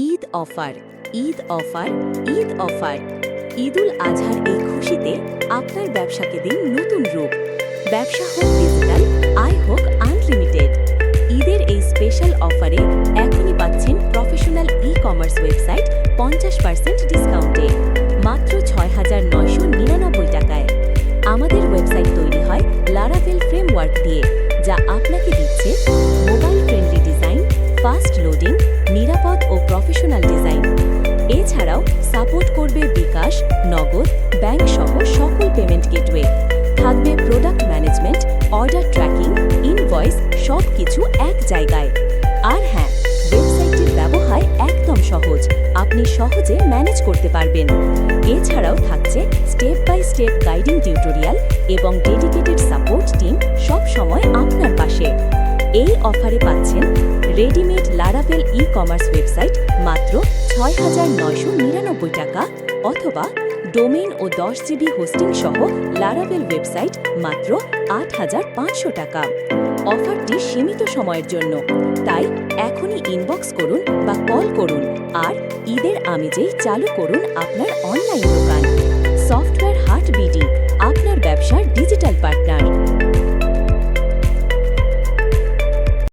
Eid offer, Eid offer, Eid offer. ঈদুল আজহার এই খুশিতে আপনার ব্যবসাকে দিন নতুন রূপ। ব্যবসা হোক ডিজিটাল, আয় হোক আনলিমিটেড। ঈদের এই স্পেশাল অফারে এখনই পাচ্ছেন প্রফেশনাল ই-কমার্স ওয়েবসাইট 50% ডিসকাউন্টে মাত্র ৬,৯৯৯ টাকায়। আমাদের ওয়েবসাইট তৈরি হয় লারাভেল ফ্রেমওয়ার্ক দিয়ে, যা আপনাকে দিচ্ছে mobile friendly design, fast loading, নিরাপদ ও প্রফেশনাল ডিজাইন। এছাড়াও সাপোর্ট করবে বিকাশ, নগদ, ব্যাংক সহ সকল পেমেন্ট গেটওয়ে। থাকবে product management, order tracking, invoice, সব কিছু এক জায়গায়। আর হ্যাঁ, ওয়েবসাইটটির ব্যবহার একদম সহজ, আপনি সহজে ম্যানেজ করতে পারবেন। এছাড়াও থাকছে step by step guiding tutorial এবং ডেডিকেটেড সাপোর্ট টিম সব সময় আপনার পাশে। এই অফারে পাচ্ছেন রেডিমেড লারাভেল ই-কমার্স ওয়েবসাইট মাত্র ৬,৯৯৯ টাকা, অথবা ডোমেইন ও 10 জিবি হোস্টিং সহ লারাভেল ওয়েবসাইট মাত্র ৮,৫০০ টাকা। অফারটি সীমিত সময়ের জন্য, তাই এখনই ইনবক্স করুন বা কল করুন আর ঈদের আমেজেই চালু করুন আপনার অনলাইন দোকান। সফটওয়্যার হাট বিডি, আপনার ব্যবসার ডিজিটাল পার্টনার।